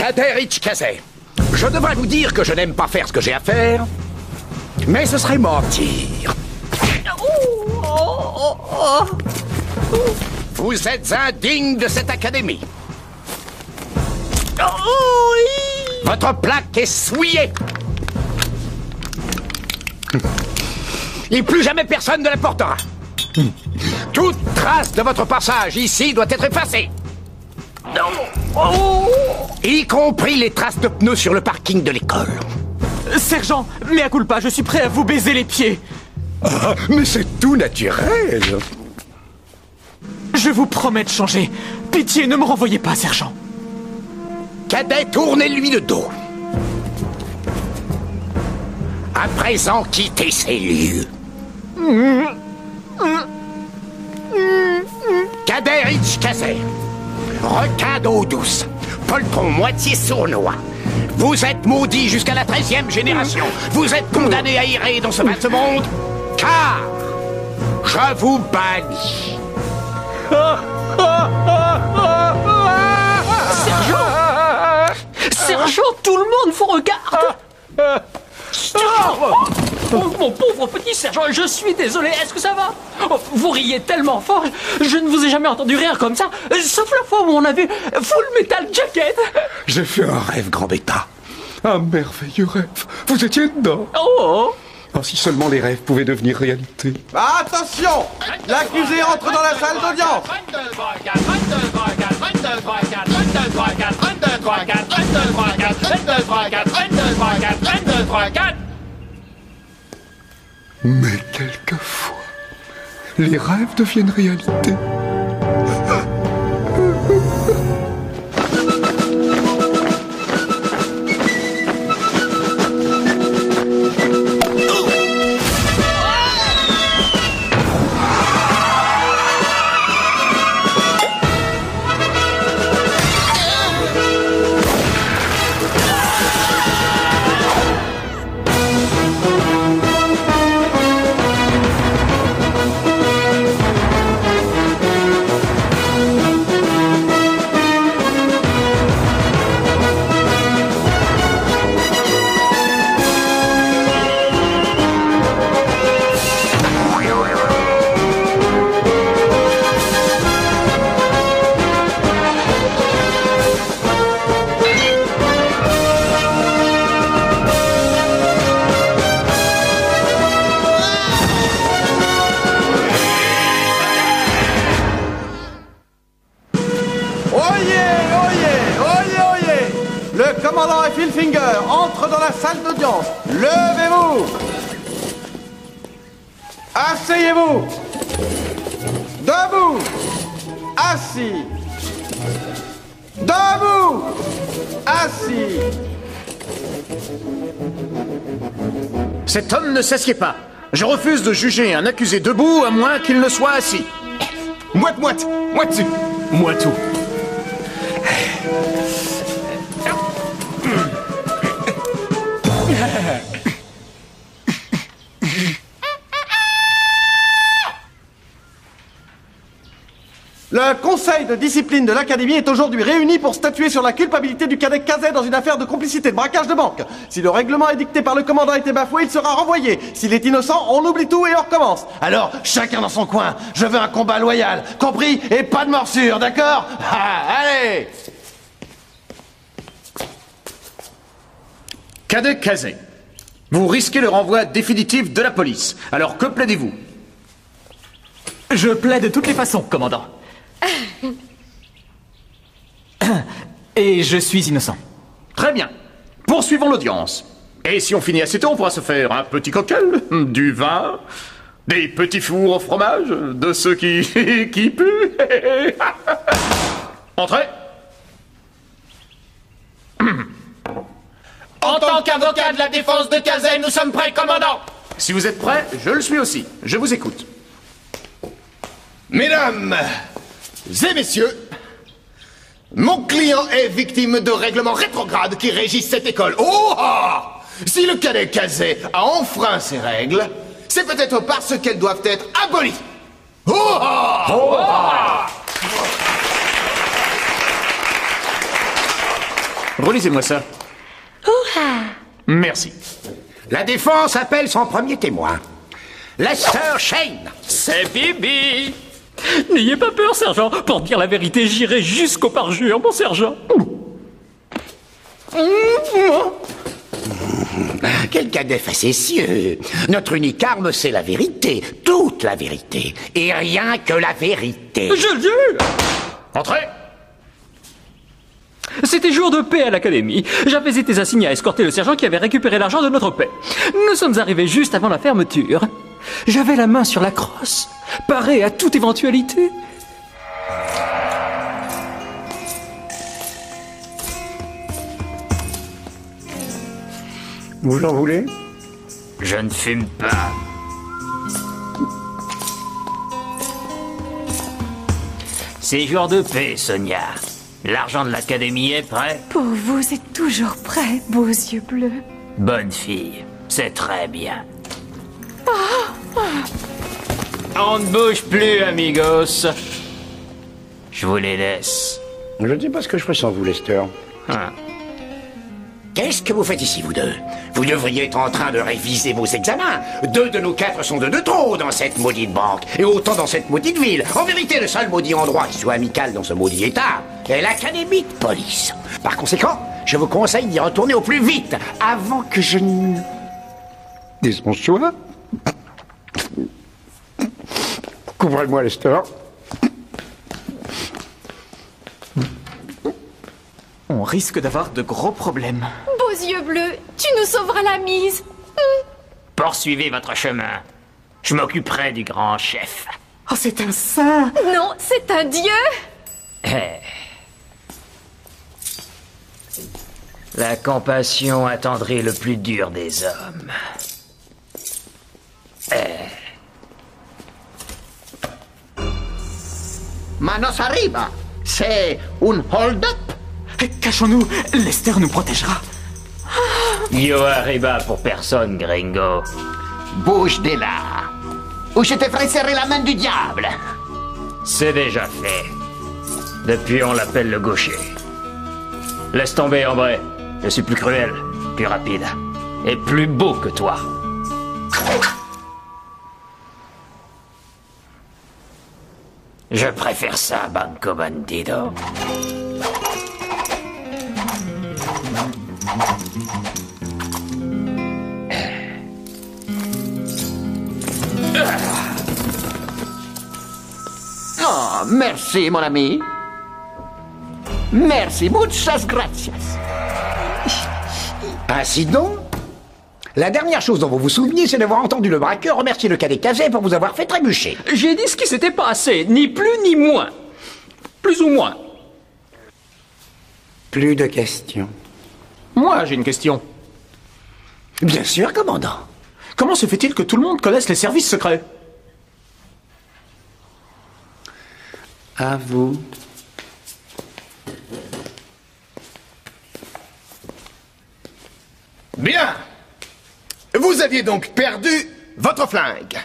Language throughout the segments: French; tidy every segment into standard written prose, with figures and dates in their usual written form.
Cadet Richkazet, je devrais vous dire que je n'aime pas faire ce que j'ai à faire, mais ce serait mentir. Vous êtes indigne de cette académie. Votre plaque est souillée. Et plus jamais personne ne la portera. Toute trace de votre passage ici doit être effacée. Y compris les traces de pneus sur le parking de l'école. Sergent, mea culpa, je suis prêt à vous baiser les pieds. Ah, mais c'est tout naturel. Je vous promets de changer. Pitié, ne me renvoyez pas, sergent. Cadet, tournez-lui le dos. À présent, quittez ces lieux. Cadet Richkazet, requin d'eau douce, poltron moitié sournois. Vous êtes maudit jusqu'à la 13e génération. Vous êtes condamné à errer dans ce vaste monde, car je vous bannis. Sergent, tout le monde vous regarde. Oh, mon pauvre petit sergent, je suis désolé, est-ce que ça va? Oh, vous riez tellement fort, je ne vous ai jamais entendu rire comme ça, sauf la fois où on a vu Full Metal Jacket. J'ai fait un rêve, grand bêta. Un merveilleux rêve. Vous étiez dedans. Oh. Oh, si seulement les rêves pouvaient devenir réalité. Attention! L'accusé entre dans la salle d'audience. Mais quelquefois, les rêves deviennent réalité. Commandant Filfinger entre dans la salle d'audience. Levez-vous. Asseyez-vous. Debout. Assis. Debout. Assis. Cet homme ne s'assied pas. Je refuse de juger un accusé debout à moins qu'il ne soit assis. Moite-moite. Moite-tu. Moi tout. Le conseil de discipline de l'Académie est aujourd'hui réuni pour statuer sur la culpabilité du cadet Kazet dans une affaire de complicité de braquage de banque. Si le règlement édicté par le commandant a été bafoué, il sera renvoyé. S'il est innocent, on oublie tout et on recommence. Alors, chacun dans son coin. Je veux un combat loyal, compris? Et pas de morsure, d'accord? Allez! Cadet Kazet, vous risquez le renvoi définitif de la police. Alors que plaidez-vous? Je plaide de toutes les façons, commandant. Et je suis innocent. Très bien. Poursuivons l'audience. Et si on finit assez tôt, on pourra se faire un petit cocktail, du vin, des petits fours au fromage, de ceux qui puent. Entrez. En tant qu'avocat de la défense de Kazet, nous sommes prêts, commandant. Si vous êtes prêts, je le suis aussi. Je vous écoute. Mesdames et messieurs, mon client est victime de règlements rétrogrades qui régissent cette école. Oh ah! Si le cadet Kazet a enfreint ces règles, c'est peut-être parce qu'elles doivent être abolies. Oh ah! Oh ah! Relisez-moi ça. Merci. La défense appelle son premier témoin. Lester Shane. C'est Bibi. N'ayez pas peur, sergent. Pour dire la vérité, j'irai jusqu'au parjure, mon sergent. Quel cadet facétieux. Notre unique arme, c'est la vérité. Toute la vérité. Et rien que la vérité. Je le jure. Entrez. C'était jour de paix à l'académie. J'avais été assigné à escorter le sergent qui avait récupéré l'argent de notre paix. Nous sommes arrivés juste avant la fermeture. J'avais la main sur la crosse, paré à toute éventualité. Vous en voulez? Je ne fume pas. C'est jour de paix, Sonia. L'argent de l'académie est prêt? Pour vous, c'est toujours prêt, beaux yeux bleus. Bonne fille, c'est très bien. On ne bouge plus, amigos. Je vous les laisse. Je ne sais pas ce que je ferais sans vous, Lester. Ah. Qu'est-ce que vous faites ici, vous deux? Vous devriez être en train de réviser vos examens. 2 de nos 4 sont de trop dans cette maudite banque, et autant dans cette maudite ville. En vérité, le seul maudit endroit qui soit amical dans ce maudit état est l'académie de police. Par conséquent, je vous conseille d'y retourner au plus vite, avant que je ne... dise mon choix. Couvrez-moi, Lester. On risque d'avoir de gros problèmes. Beaux yeux bleus, tu nous sauveras la mise. Poursuivez votre chemin. Je m'occuperai du grand chef. Oh, c'est un saint. Non, c'est un dieu. La compassion attendrit le plus dur des hommes. Manos arriba. C'est un hold-up. Cachons-nous, Lester nous protégera. Yo arriba pour personne, gringo. Bouge de là, ou je te ferai serrer la main du diable. C'est déjà fait. Depuis, on l'appelle le gaucher. Laisse tomber, Ambré. Je suis plus cruel, plus rapide et plus beau que toi. Je préfère ça, Banco Bandido. Oh, merci, mon ami. Merci, muchas gracias. Ainsi donc, la dernière chose dont vous vous souveniez, c'est d'avoir entendu le braqueur remercier le cadet Cazet pour vous avoir fait trébucher. J'ai dit ce qui s'était passé, ni plus ni moins. Plus ou moins. Plus de questions. Moi, j'ai une question. Bien sûr, commandant. Comment se fait-il que tout le monde connaisse les services secrets? À vous. Bien. Vous aviez donc perdu votre flingue.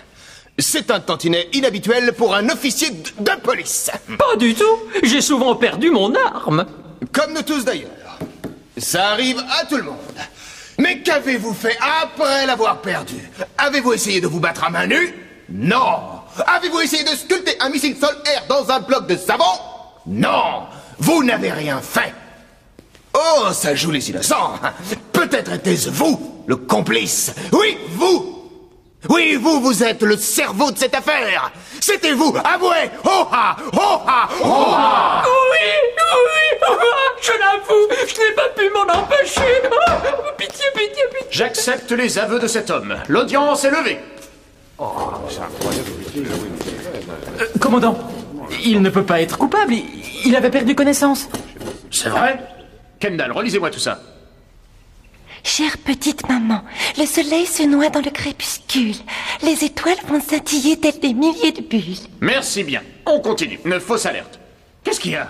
C'est un tantinet inhabituel pour un officier de police. Pas du tout. J'ai souvent perdu mon arme. Comme nous tous d'ailleurs. Ça arrive à tout le monde. Mais qu'avez-vous fait après l'avoir perdu? Avez-vous essayé de vous battre à main nue? Non. Avez-vous essayé de sculpter un missile sol-air dans un bloc de savon? Non. Vous n'avez rien fait. Oh, ça joue les innocents. Peut-être était-ce vous, le complice. Oui, vous. Oui, vous êtes le cerveau de cette affaire. C'était vous, avouez. Oh ha, oh ha, oh ha. Oui, je l'avoue, je n'ai pas pu m'en empêcher. Pitié. J'accepte les aveux de cet homme. L'audience est levée. Commandant, il ne peut pas être coupable. Il avait perdu connaissance. C'est vrai? Kendall, relisez-moi tout ça. Chère petite maman, le soleil se noie dans le crépuscule. Les étoiles vont scintiller telles des milliers de bulles. Merci bien. On continue. Une fausse alerte. Qu'est-ce qu'il y a?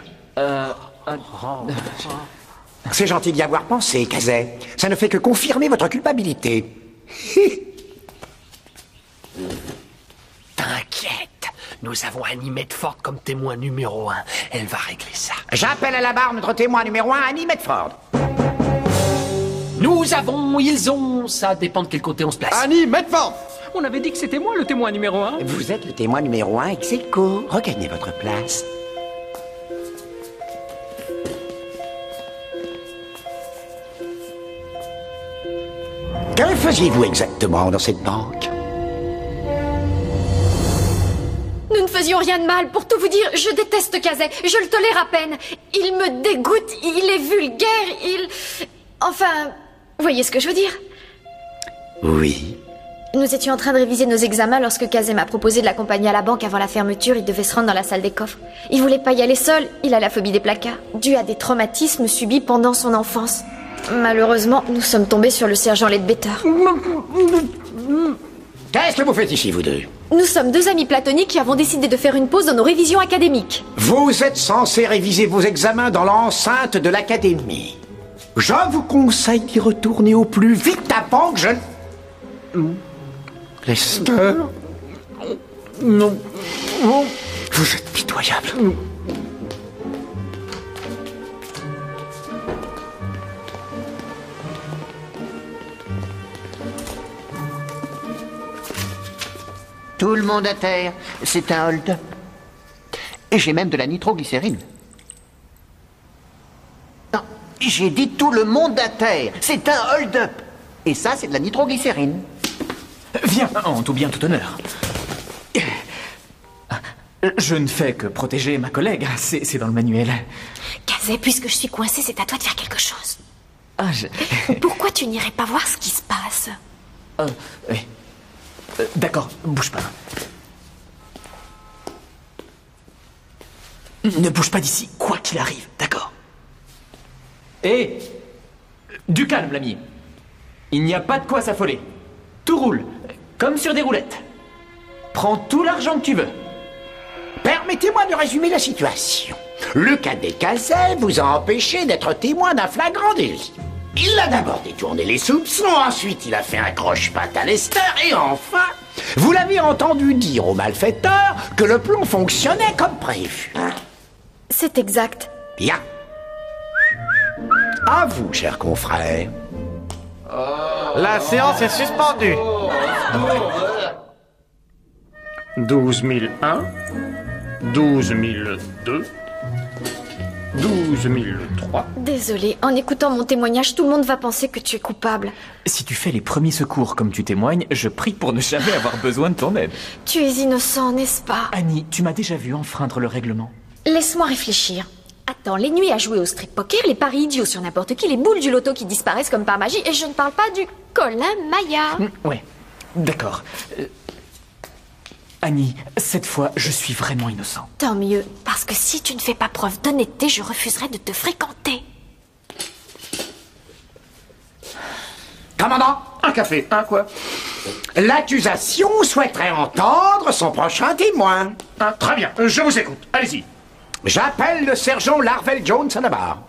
C'est gentil d'y avoir pensé, Cazet. Ça ne fait que confirmer votre culpabilité. T'inquiète, nous avons Annie Medford comme témoin numéro 1. Elle va régler ça. J'appelle à la barre notre témoin numéro 1, Annie Medford. Nous avons, ils ont, ça dépend de quel côté on se place. Annie Medford! On avait dit que c'était moi le témoin numéro 1. Vous êtes le témoin numéro 1 ex aequo. Regagnez votre place. Que faisiez-vous exactement dans cette banque? Nous ne faisions rien de mal. Pour tout vous dire, je déteste Kazay. Je le tolère à peine. Il me dégoûte, il est vulgaire, Enfin, vous voyez ce que je veux dire? Oui. Nous étions en train de réviser nos examens lorsque Kazay m'a proposé de l'accompagner à la banque avant la fermeture. Il devait se rendre dans la salle des coffres. Il voulait pas y aller seul. Il a la phobie des placards, due à des traumatismes subis pendant son enfance. Malheureusement, nous sommes tombés sur le sergent Ledbetter. Qu'est-ce que vous faites ici, vous deux? Nous sommes deux amis platoniques qui avons décidé de faire une pause dans nos révisions académiques. Vous êtes censés réviser vos examens dans l'enceinte de l'académie. Je vous conseille d'y retourner au plus vite avant que je... Lester? Non. Vous êtes pitoyable. Tout le monde à terre. C'est un hold-up. Et j'ai même de la nitroglycérine. Non, j'ai dit tout le monde à terre. C'est un hold-up. Et ça, c'est de la nitroglycérine. Viens, en tout bien, tout honneur. Je ne fais que protéger ma collègue, c'est dans le manuel. Kazay, puisque je suis coincée, c'est à toi de faire quelque chose. Ah, Pourquoi tu n'irais pas voir ce qui se passe? Oui. D'accord, bouge pas. Ne bouge pas d'ici, quoi qu'il arrive, d'accord? Et du calme, l'ami. Il n'y a pas de quoi s'affoler. Tout roule, comme sur des roulettes. Prends tout l'argent que tu veux. Permettez-moi de résumer la situation. Le cadet Kazay vous a empêché d'être témoin d'un flagrant délit. Il a d'abord détourné les soupçons, ensuite il a fait un croche-patte à Lester, et enfin, vous l'avez entendu dire au malfaiteur que le plan fonctionnait comme prévu. C'est exact. Bien. À vous, cher confrère. La séance est suspendue. 12 001, 12 002, 12 003. Désolée, en écoutant mon témoignage, tout le monde va penser que tu es coupable. Si tu fais les premiers secours comme tu témoignes, je prie pour ne jamais avoir besoin de ton aide. Tu es innocent, n'est-ce pas? Annie, tu m'as déjà vu enfreindre le règlement. Laisse-moi réfléchir. Attends, les nuits à jouer au strip poker, les paris idiots sur n'importe qui, les boules du loto qui disparaissent comme par magie, et je ne parle pas du Colin Maya. Ouais, d'accord. Annie, cette fois, je suis vraiment innocent. Tant mieux, parce que si tu ne fais pas preuve d'honnêteté, je refuserai de te fréquenter. Commandant, Un café, un quoi? l'accusation souhaiterait entendre son prochain témoin. Très bien, je vous écoute, allez-y. J'appelle le sergent Larvel Jones à la barre.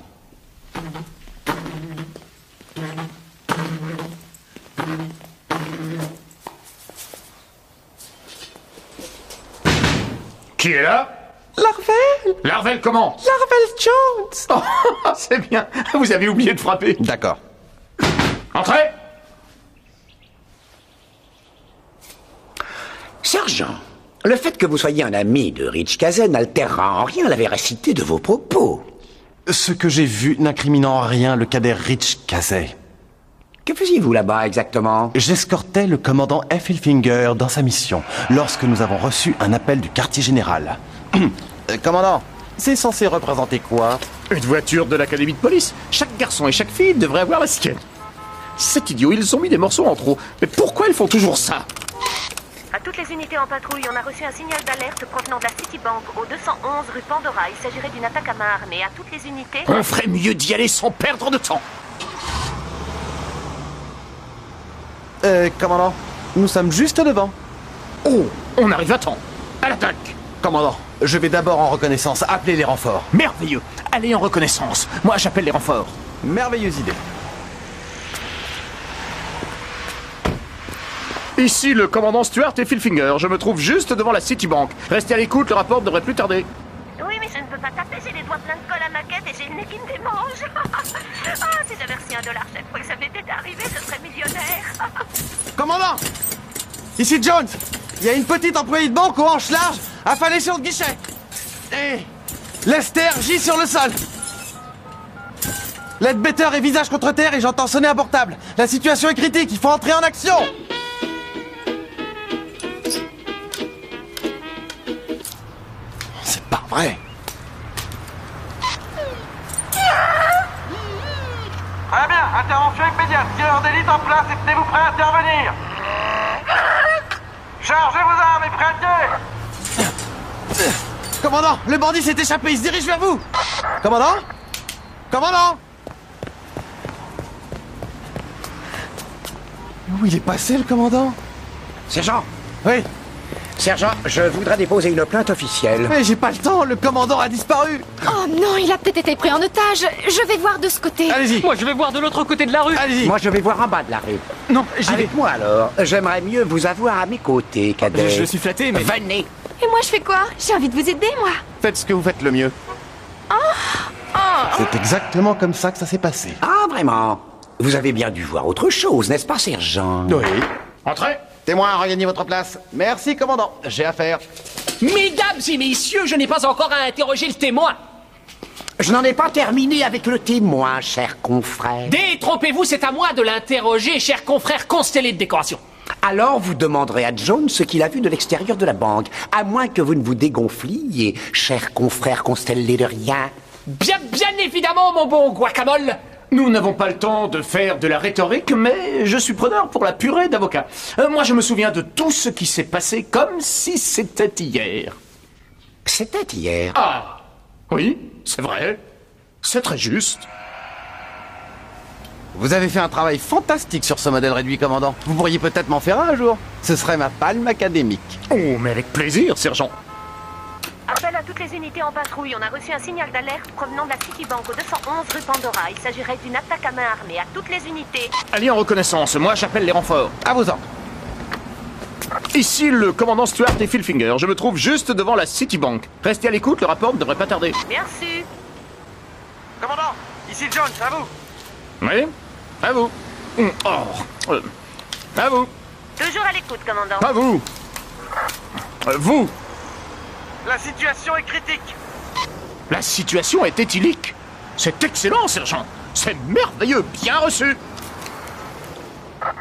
Qui est là? Larvel! Larvel comment? Larvel Jones! Oh, c'est bien, vous avez oublié de frapper. D'accord. Entrez! Sergent, le fait que vous soyez un ami de Rich Kazay n'altérera en rien la véracité de vos propos. Ce que j'ai vu n'incriminant en rien le cadet Rich Kazay. Que faisiez-vous là-bas exactement? J'escortais le commandant Heffelfinger dans sa mission, lorsque nous avons reçu un appel du quartier général. Commandant, c'est censé représenter quoi? Une voiture de l'académie de police. Chaque garçon et chaque fille devrait avoir la sienne. C'est idiot, ils ont mis des morceaux en trop. Mais pourquoi ils font toujours ça? À toutes les unités en patrouille, on a reçu un signal d'alerte provenant de la Citibank au 211 rue Pandora. Il s'agirait d'une attaque à main armée. À toutes les unités... On ferait mieux d'y aller sans perdre de temps. Commandant, nous sommes juste devant. Oh, on arrive à temps. À l'attaque. Commandant, je vais d'abord en reconnaissance appeler les renforts. Merveilleux. Allez en reconnaissance. Moi, j'appelle les renforts. Merveilleuse idée. Ici le commandant Stuart et Philfinger. Je me trouve juste devant la Citibank. Restez à l'écoute, le rapport devrait plus tarder. Oui, mais je ne peux pas taper, j'ai des dois plein de colle à ma quête et j'ai le nez qui me démange. Ah, si j'avais reçu $1 chaque fois que ça m'était arrivé, je serais millionnaire. Commandant! Ici Jones! Il y a une petite employée de banque aux hanches larges, affalée sur le guichet. Et Lester gît sur le sol. Ledbetter est visage contre terre et j'entends sonner un portable. La situation est critique, il faut entrer en action! C'est pas vrai. Très bien, intervention immédiate. Tireur d'élite en place, êtes-vous prêts à intervenir? Chargez vos armes et prêts à tirer. Commandant, le bandit s'est échappé, il se dirige vers vous. Commandant? Commandant? Où il est passé, le commandant? Sergent! Oui. Sergent, je voudrais déposer une plainte officielle. Mais j'ai pas le temps, le commandant a disparu. Oh non, il a peut-être été pris en otage. Je vais voir de ce côté. Allez-y. Moi, je vais voir de l'autre côté de la rue. Allez-y. Moi, je vais voir en bas de la rue. Non, j'y vais. Avec moi, alors. J'aimerais mieux vous avoir à mes côtés, cadet. Je suis flatté, mais... Venez. Et moi, je fais quoi? J'ai envie de vous aider, moi. Faites ce que vous faites le mieux. C'est exactement comme ça que ça s'est passé. Ah, vraiment? Vous avez bien dû voir autre chose, n'est-ce pas, sergent? Oui. Entrez. Témoin, regagnez votre place. Merci, commandant. J'ai affaire. Mesdames et messieurs, je n'ai pas encore à interroger le témoin. Je n'en ai pas terminé avec le témoin, cher confrère. Détrompez-vous, c'est à moi de l'interroger, cher confrère constellé de décoration. Alors vous demanderez à Jones ce qu'il a vu de l'extérieur de la banque, à moins que vous ne vous dégonfliez, cher confrère constellé de rien. Bien évidemment, mon bon guacamole. Nous n'avons pas le temps de faire de la rhétorique, mais je suis preneur pour la purée d'avocat. Moi, je me souviens de tout ce qui s'est passé comme si c'était hier. C'était hier. Ah, oui, c'est vrai. C'est très juste. Vous avez fait un travail fantastique sur ce modèle réduit, commandant. Vous pourriez peut-être m'en faire un jour. Ce serait ma palme académique. Oh, mais avec plaisir, sergent. Appel à toutes les unités en patrouille. On a reçu un signal d'alerte provenant de la Citibank au 211 rue Pandora. Il s'agirait d'une attaque à main armée. À toutes les unités. Allié en reconnaissance, moi j'appelle les renforts. À vos ordres. Ici le commandant Stuart et Philfinger. Je me trouve juste devant la Citibank. Restez à l'écoute, le rapport ne devrait pas tarder. Bien reçu. Commandant, ici Jones, à vous. Oui, à vous. Oh, à vous. Toujours à l'écoute, commandant. À vous. Vous. La situation est critique. La situation est éthylique. C'est excellent, sergent. C'est merveilleux, bien reçu.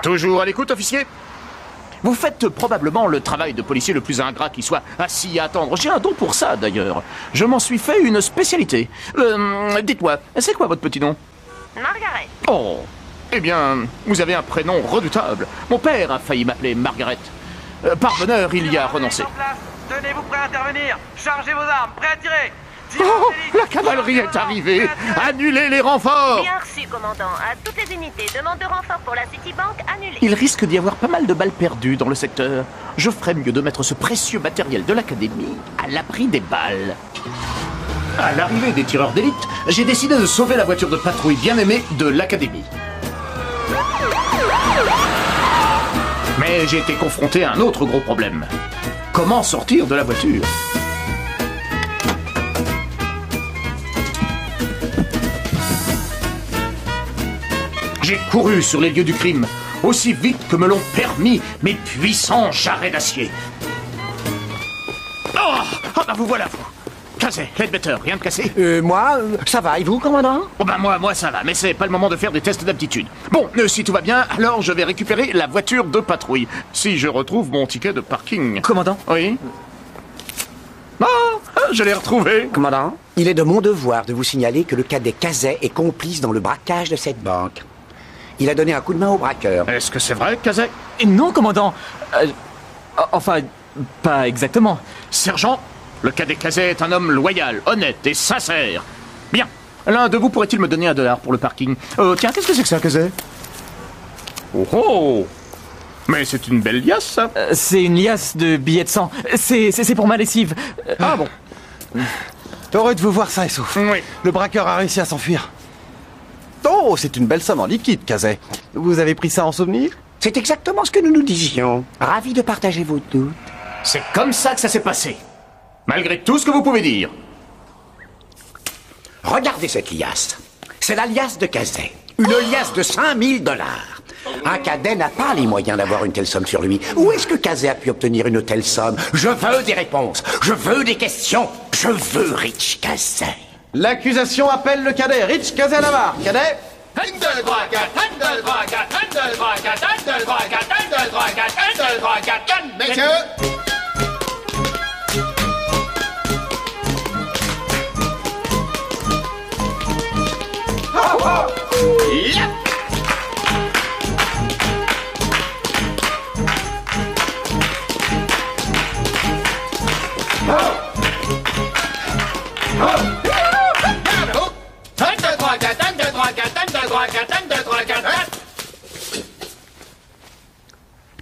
Toujours à l'écoute, officier. Vous faites probablement le travail de policier le plus ingrat qui soit, assis à attendre. J'ai un don pour ça, d'ailleurs. Je m'en suis fait une spécialité. Dites-moi, c'est quoi votre petit nom? Margaret. Oh, eh bien, vous avez un prénom redoutable. Mon père a failli m'appeler Margaret. Par bonheur, il y a renoncé. Tenez-vous prêts à intervenir. Chargez vos armes, prêts à tirer. Oh, la cavalerie est arrivée. Annulez les renforts. Bien reçu, commandant. À toutes les unités, demande de renfort pour la Citibank annulée. Il risque d'y avoir pas mal de balles perdues dans le secteur. Je ferais mieux de mettre ce précieux matériel de l'académie à l'abri des balles. À l'arrivée des tireurs d'élite, j'ai décidé de sauver la voiture de patrouille bien aimée de l'académie. Mais j'ai été confronté à un autre gros problème. Comment sortir de la voiture? J'ai couru sur les lieux du crime, aussi vite que me l'ont permis mes puissants jarrets d'acier. Oh, bah vous voilà, vous. Casé, Ledbetter, rien de cassé? Moi, ça va, et vous, commandant? Oh bah moi ça va, mais c'est pas le moment de faire des tests d'aptitude. Bon, si tout va bien, alors je vais récupérer la voiture de patrouille. Si je retrouve mon ticket de parking. Commandant? Oui? Ah, je l'ai retrouvé. Commandant, il est de mon devoir de vous signaler que le cadet Cazet est complice dans le braquage de cette banque. Il a donné un coup de main au braqueur. Est-ce que c'est vrai, Cazet? Non, commandant. Enfin, pas exactement. Sergent, le cadet Cazet est un homme loyal, honnête et sincère. Bien. L'un de vous pourrait-il me donner $1 pour le parking? Tiens, qu'est-ce que c'est que ça, Cazet? Oh! Mais c'est une belle liasse, ça. C'est une liasse de billets de sang. C'est pour ma lessive. Ah bon. Heureux de vous voir sain et sauf. Oui. Le braqueur a réussi à s'enfuir. Oh, c'est une belle somme en liquide, Cazet. Vous avez pris ça en souvenir? C'est exactement ce que nous nous disions. Ravi de partager vos doutes. C'est comme ça que ça s'est passé. Malgré tout ce que vous pouvez dire. Regardez cette liasse. C'est la liasse de Kazé. Une liasse de 5000 $. Un cadet n'a pas les moyens d'avoir une telle somme sur lui. Où est-ce que Kazé a pu obtenir une telle somme? Je veux des réponses. Je veux des questions. Je veux Rich Kazé. L'accusation appelle le cadet Rich Kazé à la barre. Cadet? 1, 2, 3, 4, 1, 2, 3, 4, 1, 2, 3, 4, 1, 2, 3, 4, 1, 2, 3, 4, 1, 2, 3, 4, 4, messieurs. Yep.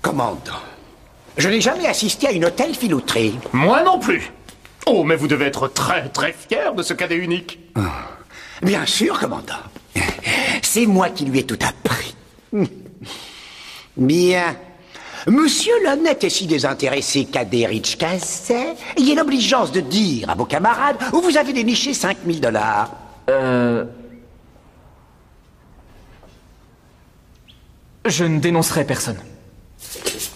Commandant, je n'ai jamais assisté à une telle filouterie. Moi non plus. Oh, mais vous devez être très très fier de ce cadet unique. Bien sûr, commandant. C'est moi qui lui ai tout appris. Bien. Monsieur l'honnête et si désintéressé cadet Rich Kazé, ayez l'obligeance de dire à vos camarades où vous avez déniché 5000 $. Je ne dénoncerai personne.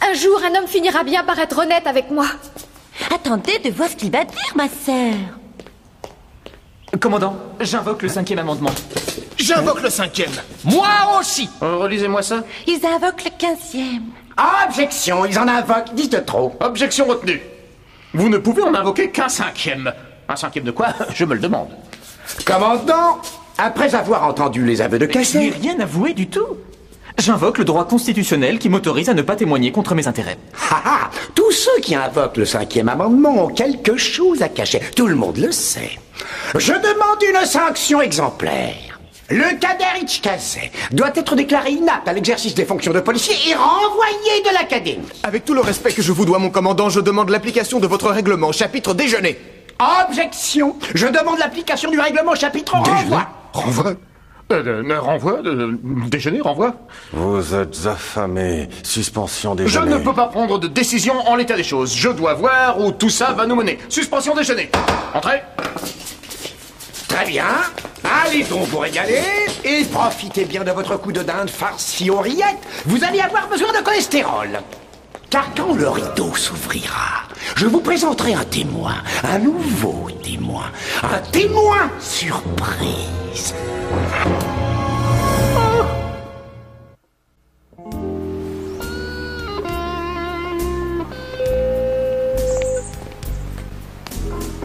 Un jour, un homme finira bien par être honnête avec moi. Attendez de voir ce qu'il va dire, ma sœur. Commandant, j'invoque le 5e amendement. J'invoque le 5e. Moi aussi. Relisez-moi ça. Ils invoquent le 15e. Objection, ils en invoquent 10 de trop. Objection retenue. Vous ne pouvez en invoquer qu'un 5e. Un 5e de quoi? Je me le demande. Commandant, après avoir entendu les aveux de Je n'ai Kazé... rien avoué du tout. J'invoque le droit constitutionnel qui m'autorise à ne pas témoigner contre mes intérêts. Ah ah, tous ceux qui invoquent le 5e amendement ont quelque chose à cacher. Tout le monde le sait. Je demande une sanction exemplaire. Le cadet Rich Kazé doit être déclaré inapte à l'exercice des fonctions de policier et renvoyé de l'académie. Avec tout le respect que je vous dois, mon commandant, je demande l'application de votre règlement, chapitre déjeuner. Objection. Je demande l'application du règlement chapitre renvoi. Renvoi? Renvoi? Déjeuner, renvoi? Vous êtes affamé. Suspension Je déjeuner. ne peux pas prendre de décision en l'état des choses. Je dois voir où tout ça va nous mener. Suspension déjeuner. Entrez. Très bien. Allez donc vous régaler et profitez bien de votre coup de dinde farci aux rillettes. Vous allez avoir besoin de cholestérol. Car quand le rideau s'ouvrira, je vous présenterai un témoin, un nouveau témoin, un témoin surprise.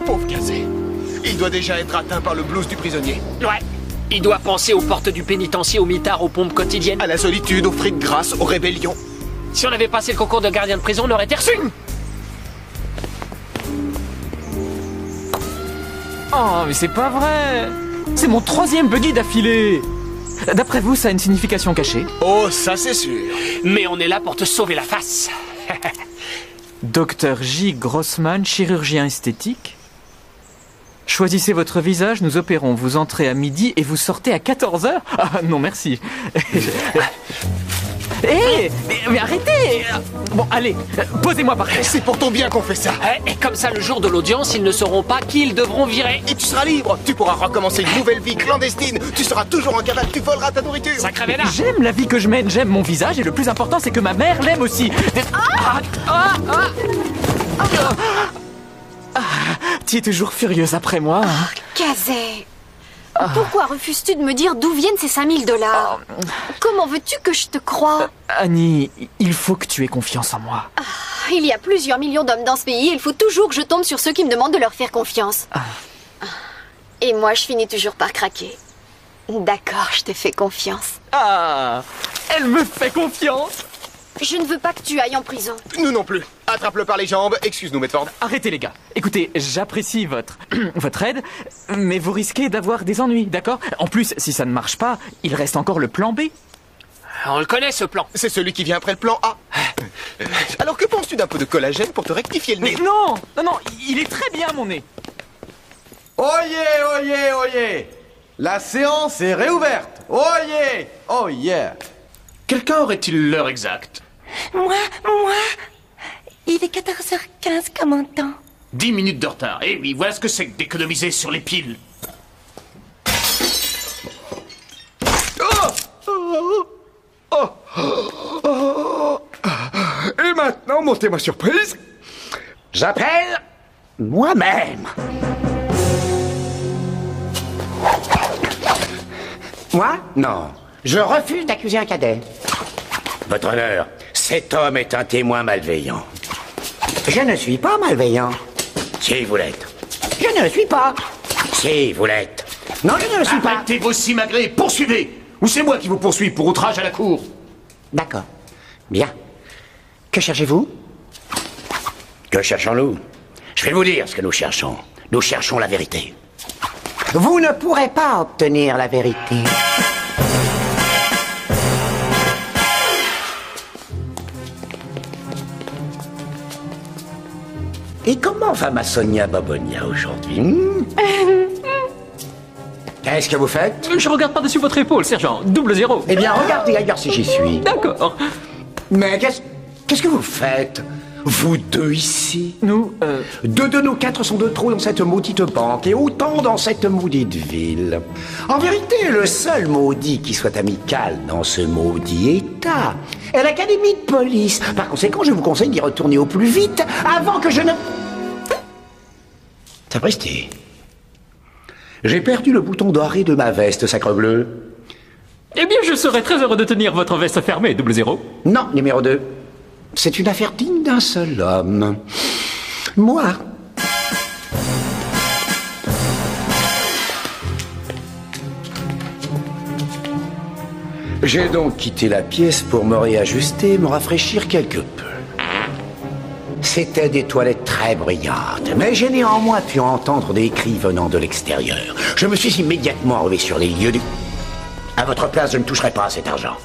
Pauvre Kazé. Il doit déjà être atteint par le blues du prisonnier. Ouais. Il doit penser aux portes du pénitencier, aux mitards, aux pompes quotidiennes. À la solitude, aux frites grasses, aux rébellions. Si on avait passé le concours de gardien de prison, on aurait été reçu. Oh, mais c'est pas vrai. C'est mon 3e buggy d'affilée. D'après vous, ça a une signification cachée? Oh, ça c'est sûr. Mais on est là pour te sauver la face. Docteur J. Grossman, chirurgien esthétique. Choisissez votre visage, nous opérons. Vous entrez à midi et vous sortez à 14h? Ah non, merci. Hé, mais arrêtez! Bon, allez, posez-moi par terre. C'est pour ton bien qu'on fait ça. Et comme ça, le jour de l'audience, ils ne sauront pas qui ils devront virer. Et tu seras libre. Tu pourras recommencer une nouvelle vie clandestine. Tu seras toujours en cavale, tu voleras ta nourriture. Sacré vénard. J'aime la vie que je mène, j'aime mon visage et le plus important, c'est que ma mère l'aime aussi. Tu es toujours furieuse après moi. Hein? Kazé, pourquoi refuses-tu de me dire d'où viennent ces 5000 $? Comment veux-tu que je te croie? Annie, il faut que tu aies confiance en moi. Il y a plusieurs millions d'hommes dans ce pays et il faut toujours que je tombe sur ceux qui me demandent de leur faire confiance. Et moi, je finis toujours par craquer. D'accord, je te fais confiance. Ah, elle me fait confiance. Je ne veux pas que tu ailles en prison. Nous non plus. Attrape-le par les jambes. Excuse-nous, Medford. Arrêtez les gars. Écoutez, j'apprécie votre aide, mais vous risquez d'avoir des ennuis, d'accord? En plus, si ça ne marche pas, il reste encore le plan B. On le connaît, ce plan. C'est celui qui vient après le plan A. Alors que penses-tu d'un peu de collagène pour te rectifier le nez? Mais non, il est très bien mon nez. Oyez, oyez, oyez. La séance est réouverte. Oyez, oh yeah. Quelqu'un aurait-il l'heure exacte? Moi, il est 14h15, commandant. 10 minutes de retard. Eh oui, voilà ce que c'est que d'économiser sur les piles. Maintenant, montez-moi surprise. J'appelle moi-même. Moi? Non. Je refuse d'accuser un cadet. Votre honneur, cet homme est un témoin malveillant. Je ne suis pas malveillant. Si, vous l'êtes. Je ne le suis pas. Si, vous l'êtes. Non, je ne le suis pas. Arrêtez vos simagrées, poursuivez. Ou c'est moi qui vous poursuis pour outrage à la cour. D'accord. Bien. Que cherchez-vous? Que cherchons-nous? Je vais vous dire ce que nous cherchons. Nous cherchons la vérité. Vous ne pourrez pas obtenir la vérité. Et comment va ma Sonia Babonia aujourd'hui? Qu'est-ce que vous faites? Je regarde par-dessus votre épaule, sergent. 0. Eh bien, regardez ailleurs si j'y suis. D'accord. Mais qu'est-ce que vous faites? Vous deux ici? Nous, Deux de nos quatre sont de trop dans cette maudite banque et autant dans cette maudite ville. En vérité, le seul maudit qui soit amical dans ce maudit état est l'académie de police. Par conséquent, je vous conseille d'y retourner au plus vite avant que je ne... Sapristi. J'ai perdu le bouton doré de ma veste, sacrebleu. eh bien, je serais très heureux de tenir votre veste fermée, 0. Non, numéro 2. C'est une affaire digne d'un seul homme. Moi. J'ai donc quitté la pièce pour me réajuster et me rafraîchir quelque peu. C'étaient des toilettes très brillantes, mais j'ai néanmoins pu entendre des cris venant de l'extérieur. Je me suis immédiatement enlevé sur les lieux du... À votre place, je ne toucherai pas à cet argent.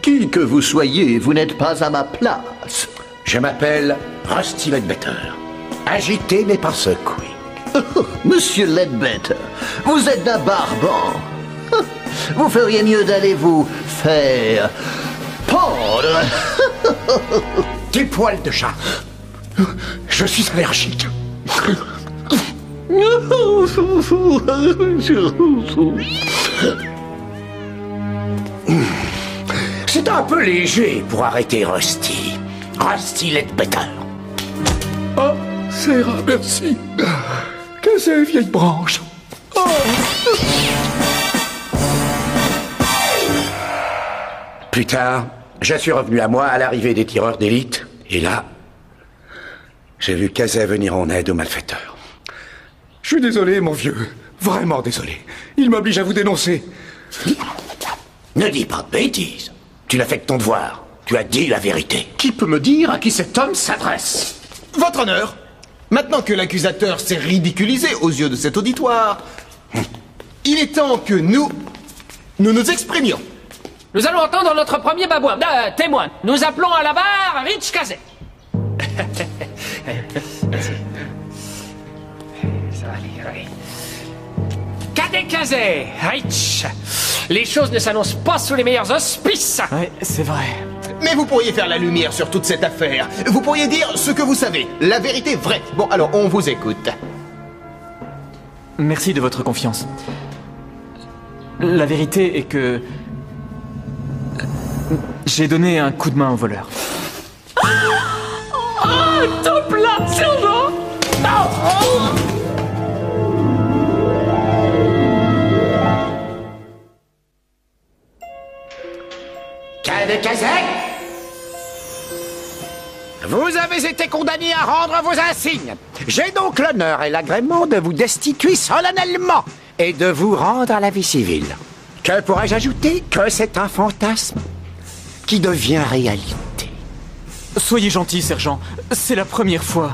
Qui que vous soyez, vous n'êtes pas à ma place. Je m'appelle Rusty Ledbetter. Agité mais pas secoué. Monsieur Ledbetter, vous êtes d'un barbant. Vous feriez mieux d'aller vous faire pendre. Des poils de chat. Je suis allergique. C'est un peu léger pour arrêter Rusty. Rusty Ledbetter. Ah, Sarah, merci. Que c'est, vieille branche. Oh. Plus tard, je suis revenu à moi à l'arrivée des tireurs d'élite. Et là, j'ai vu Kazé venir en aide aux malfaiteurs. Je suis désolé, mon vieux. Vraiment désolé. Il m'oblige à vous dénoncer. Ne dis pas de bêtises. Tu l'as fait de ton devoir. Tu as dit la vérité. Qui peut me dire à qui cet homme s'adresse? Votre honneur, maintenant que l'accusateur s'est ridiculisé aux yeux de cet auditoire, il est temps que nous nous exprimions. Nous allons entendre notre premier babouin, témoin. Nous appelons à la barre Rich Kazé. Ça va aller, oui. Cadet Kazé, Rich. Les choses ne s'annoncent pas sous les meilleurs auspices. Oui, c'est vrai. Mais vous pourriez faire la lumière sur toute cette affaire. Vous pourriez dire ce que vous savez, la vérité vraie. Bon, alors, on vous écoute. Merci de votre confiance. La vérité est que... j'ai donné un coup de main au voleur. Ah, top là, sergent. Non. Cadet Kazé, vous avez été condamné à rendre vos insignes. J'ai donc l'honneur et l'agrément de vous destituer solennellement et de vous rendre à la vie civile. Que pourrais-je ajouter? Que c'est un fantasme qui devient réalité. Soyez gentil, sergent. C'est la première fois.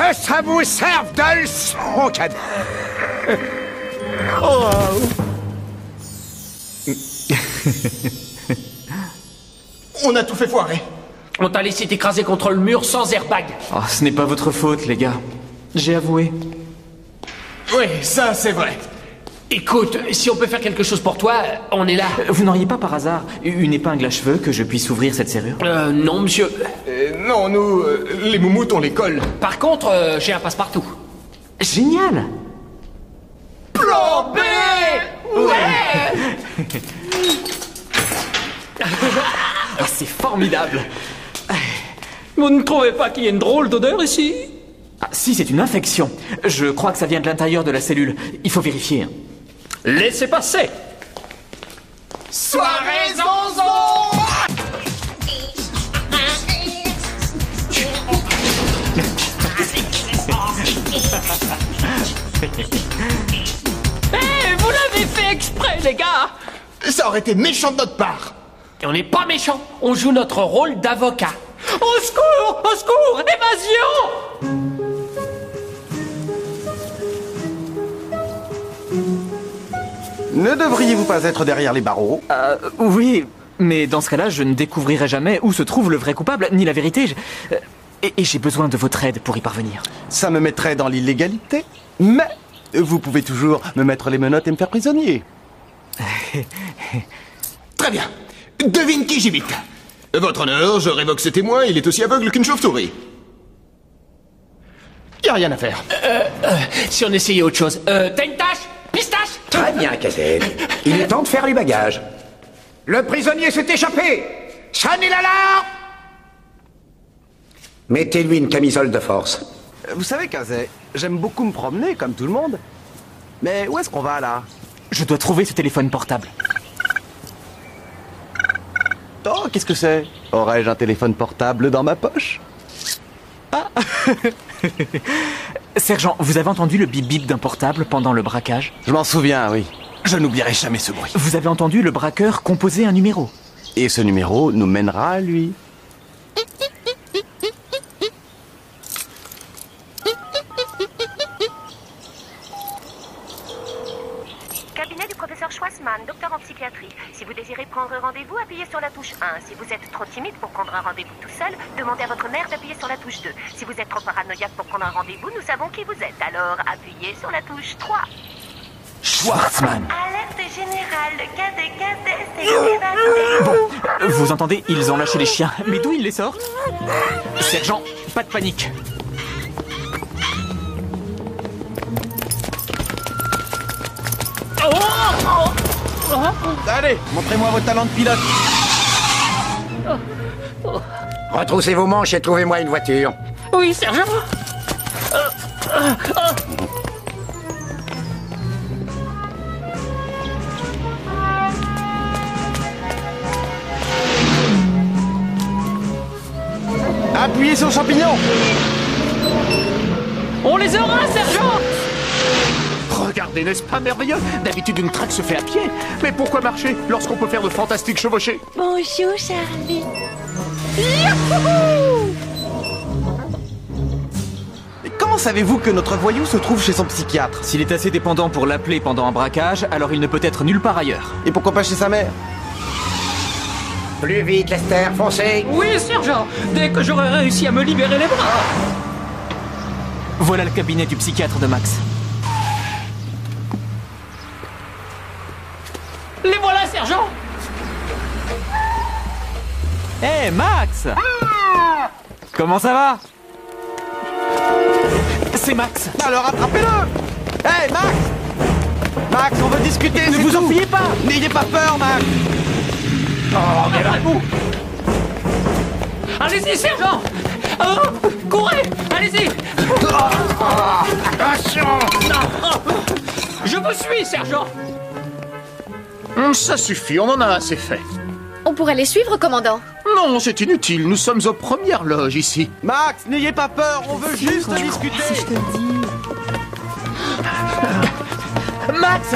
Que ça vous serve de leçon, cadet. On a tout fait foirer. On t'a laissé t'écraser contre le mur sans airbag. Oh, ce n'est pas votre faute, les gars. J'ai avoué. Oui, ça c'est vrai. Écoute, si on peut faire quelque chose pour toi, on est là. Vous n'auriez pas par hasard une épingle à cheveux que je puisse ouvrir cette serrure? Non, monsieur. Non, nous, les moumoutes, on les colle. Par contre, j'ai un passe-partout. Génial! Plan B! Ouais! Ah, c'est formidable! Vous ne trouvez pas qu'il y a une drôle d'odeur ici? Ah, si, c'est une infection. Je crois que ça vient de l'intérieur de la cellule. Il faut vérifier. Hein. Laissez passer! Soirée zonzon! Vous l'avez fait exprès, les gars! Ça aurait été méchant de notre part. Et on n'est pas méchants. On joue notre rôle d'avocat. Au secours! Au secours! Évasion! Ne devriez-vous pas être derrière les barreaux? Oui, mais dans ce cas-là, je ne découvrirai jamais où se trouve le vrai coupable, ni la vérité. Et j'ai besoin de votre aide pour y parvenir. Ça me mettrait dans l'illégalité, mais vous pouvez toujours me mettre les menottes et me faire prisonnier. Très bien. Devine qui j'imite. Votre honneur, je révoque ce témoin, il est aussi aveugle qu'une chauve-souris. Y a rien à faire. Si on essayait autre chose. T'as une tâche? Pistache? Très bien, Kazé. Il est temps de faire les bagages. Le prisonnier s'est échappé. Sonnez l'alarme. Mettez-lui une camisole de force. Vous savez, Kazé, j'aime beaucoup me promener, comme tout le monde. Mais où est-ce qu'on va, là? Je dois trouver ce téléphone portable. Oh, qu'est-ce que c'est? Aurais-je un téléphone portable dans ma poche? Ah. Sergent, vous avez entendu le bip-bip d'un portable pendant le braquage? Je m'en souviens, oui. Je n'oublierai jamais ce bruit. Vous avez entendu le braqueur composer un numéro? Et ce numéro nous mènera à lui. Cabinet du professeur Schwarzman, docteur en psychiatrie. Si vous désirez prendre rendez-vous, appuyez sur la touche 1. Si vous êtes trop timide pour prendre un rendez-vous tout seul, demandez à votre mère d'appuyer sur la touche 2. Si vous êtes trop paranoïaque pour prendre un rendez-vous, nous savons qui vous êtes. Alors, appuyez sur la touche 3. Schwarzman. Alerte générale, le cadet s'est évadé. Bon, vous entendez, ils ont lâché les chiens. Mais d'où ils les sortent? Sergent, pas de panique. Allez, montrez-moi vos talents de pilote. Retroussez vos manches et trouvez-moi une voiture. Oui, sergent. Appuyez sur le champignon. On les aura, sergent. Regardez, n'est-ce pas merveilleux? D'habitude, une traque se fait à pied. Mais pourquoi marcher lorsqu'on peut faire de fantastiques chevauchées? Bonjour, Charlie. Et comment savez-vous que notre voyou se trouve chez son psychiatre? S'il est assez dépendant pour l'appeler pendant un braquage, alors il ne peut être nulle part ailleurs. Et pourquoi pas chez sa mère? Plus vite, Lester, foncez. Oui, sergent. Dès que j'aurai réussi à me libérer les bras. Voilà le cabinet du psychiatre de Max. Les voilà, sergent. Hé, Max! Comment ça va? C'est Max. Alors attrapez-le! Hé, Max! Max, on veut discuter, Ne vous enfuyez pas! N'ayez pas peur, Max! Oh, mais là-vous. Allez-y, sergent. Courez. Allez-y. Attention! Je vous suis, sergent. Ça suffit, on en a assez fait. On pourrait les suivre, commandant. Non, c'est inutile, nous sommes aux premières loges ici. Max, n'ayez pas peur, on veut juste discuter! Max!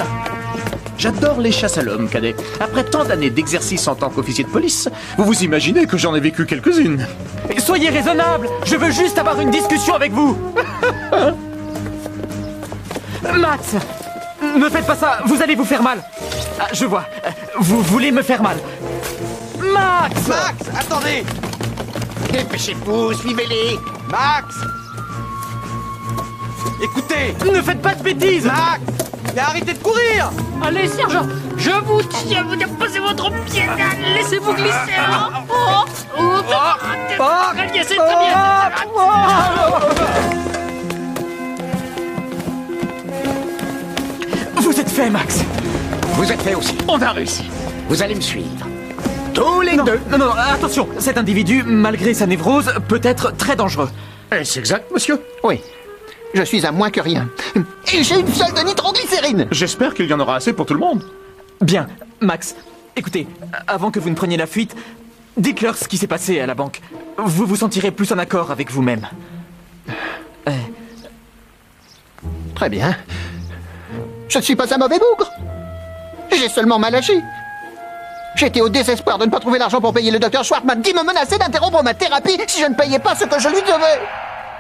J'adore les chasses à l'homme, cadet. Après tant d'années d'exercice en tant qu'officier de police, vous vous imaginez que j'en ai vécu quelques-unes. Soyez raisonnable. Je veux juste avoir une discussion avec vous. Max, ne faites pas ça. Vous allez vous faire mal. Ah, je vois. Vous voulez me faire mal. Max! Max, attendez! Dépêchez-vous, suivez-les! Max! Écoutez! Ne faites pas de bêtises! Max! Mais arrêtez de courir! Allez, sergent, je vous tiens, vous déposez votre pied là, laissez-vous glisser. Très bien, c'est très bien. Vous êtes fait, Max. Vous êtes fait aussi. On a réussi. Vous allez me suivre. Tous les deux. Non, attention. Cet individu, malgré sa névrose, peut être très dangereux. Est-ce exact, monsieur? Oui. Je suis à moins que rien. Et j'ai une fiole de nitroglycérine. J'espère qu'il y en aura assez pour tout le monde. Bien. Max, écoutez, avant que vous ne preniez la fuite, dites-leur ce qui s'est passé à la banque. Vous vous sentirez plus en accord avec vous-même. Très bien. Je ne suis pas un mauvais bougre. J'ai seulement mal agi. J'étais au désespoir de ne pas trouver l'argent pour payer le docteur Schwartzman qui me menaçait d'interrompre ma thérapie si je ne payais pas ce que je lui devais.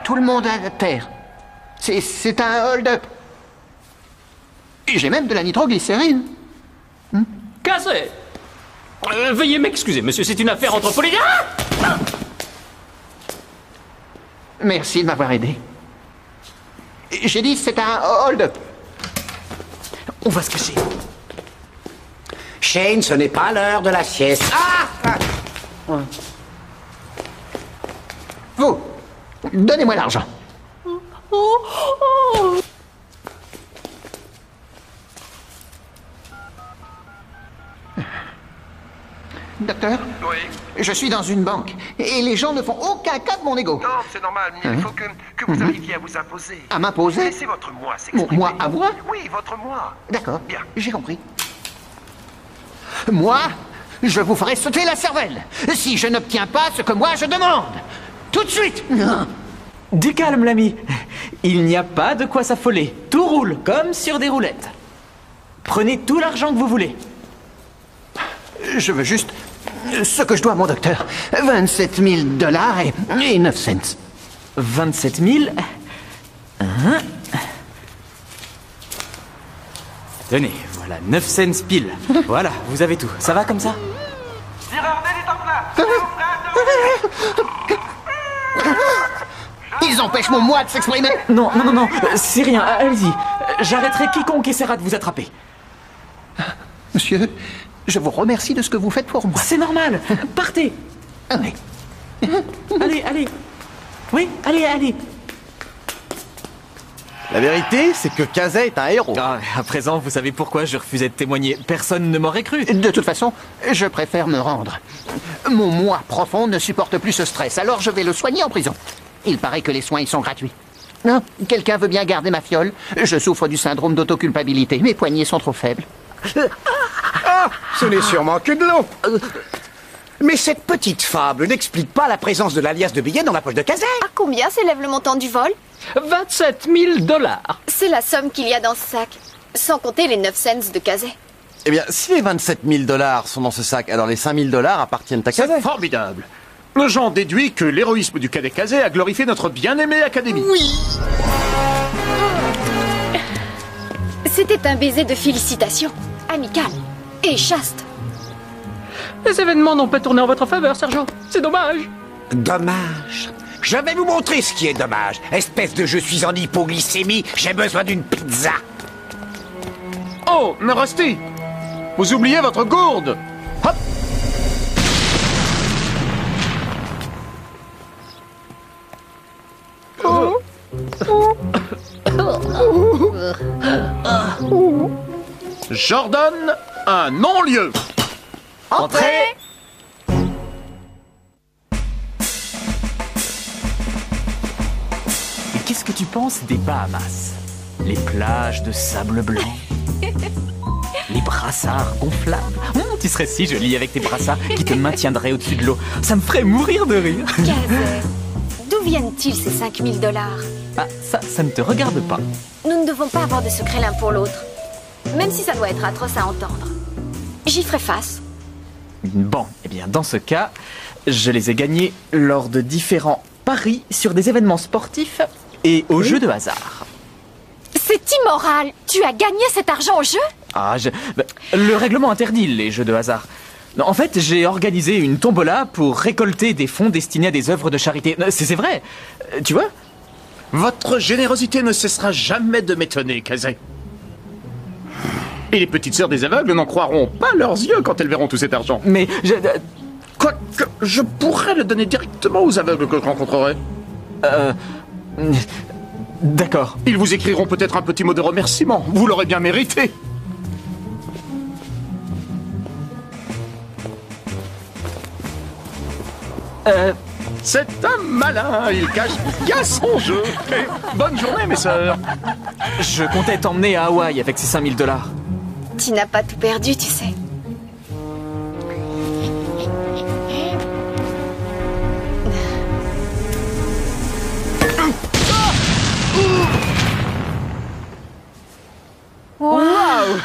Tout le monde à terre. C'est un hold-up. Et j'ai même de la nitroglycérine. Cassé. Veuillez m'excuser, monsieur, c'est une affaire entre policiers. Merci de m'avoir aidé. J'ai dit c'est un hold-up. On va se cacher. Shane, ce n'est pas l'heure de la sieste. Vous, donnez-moi l'argent. Docteur? Oui. Je suis dans une banque et les gens ne font aucun cas de mon ego. Non, c'est normal. Il faut que vous arriviez à vous imposer. À m'imposer? Laissez votre moi s'exprimer. Mon moi à moi? Oui, votre moi. D'accord. Bien. J'ai compris. Moi, je vous ferai sauter la cervelle si je n'obtiens pas ce que moi je demande. Tout de suite. Du calme, l'ami. Il n'y a pas de quoi s'affoler. Tout roule comme sur des roulettes. Prenez tout l'argent que vous voulez. Je veux juste ce que je dois à mon docteur. 27 000 $ et 9 cents. 27 000. Tenez, voilà, 9 cents pile. Voilà, vous avez tout. Ça va comme ça? Ils empêchent mon moi de s'exprimer. Non, c'est rien, allez-y. J'arrêterai quiconque essaiera de vous attraper. Monsieur, je vous remercie de ce que vous faites pour moi. C'est normal. Partez. Allez. Allez. Oui, allez. La vérité, c'est que Kazé est un héros. Ah, à présent, vous savez pourquoi je refusais de témoigner. Personne ne m'aurait cru. De toute façon, je préfère me rendre. Mon moi profond ne supporte plus ce stress, alors je vais le soigner en prison. Il paraît que les soins y sont gratuits. Non, quelqu'un veut bien garder ma fiole? Je souffre du syndrome d'autoculpabilité. Mes poignets sont trop faibles. Ce n'est sûrement que de l'eau. Mais cette petite fable n'explique pas la présence de l'alias de billets dans la poche de Kazé. À combien s'élève le montant du vol? 27 000 $. C'est la somme qu'il y a dans ce sac, sans compter les 9 cents de Kazé. Eh bien, si les 27 000 $ sont dans ce sac, alors les 5 000 $ appartiennent à Kazé. C'est formidable. J'en déduis que l'héroïsme du cadet Kazé a glorifié notre bien-aimée académie. Oui. C'était un baiser de félicitations, amical et chaste. Les événements n'ont pas tourné en votre faveur, sergent. C'est dommage. Dommage. Je vais vous montrer ce qui est dommage. Espèce de je suis en hypoglycémie, j'ai besoin d'une pizza. Oh, mais Rusty, vous oubliez votre gourde. Hop. J'ordonne un non-lieu. Entrez. Et qu'est-ce que tu penses des Bahamas? Les plages de sable blanc, les brassards gonflables. Tu serais si jolie avec tes brassards qui te maintiendraient au-dessus de l'eau. Ça me ferait mourir de rire. Kazé, d'où viennent-ils ces 5 000 $? Ah, ça ne te regarde pas. Nous ne devons pas avoir de secret l'un pour l'autre. même si ça doit être atroce à entendre. J'y ferai face. Bon, eh bien, dans ce cas, je les ai gagnés lors de différents paris sur des événements sportifs et aux jeux de hasard. C'est immoral. Tu as gagné cet argent au jeu? Le règlement interdit les jeux de hasard. Non, en fait, j'ai organisé une tombola pour récolter des fonds destinés à des œuvres de charité. C'est vrai, tu vois? Votre générosité ne cessera jamais de m'étonner, Kazé. Et les petites sœurs des aveugles n'en croiront pas leurs yeux quand elles verront tout cet argent. Mais Quoique, je pourrais le donner directement aux aveugles que je rencontrerai. D'accord. Ils vous écriront peut-être un petit mot de remerciement. Vous l'aurez bien mérité. C'est un malin, il cache bien son jeu. Et bonne journée, mes sœurs. Je comptais t'emmener à Hawaï avec ces 5 000 $. Tu n'as pas tout perdu, tu sais. Waouh.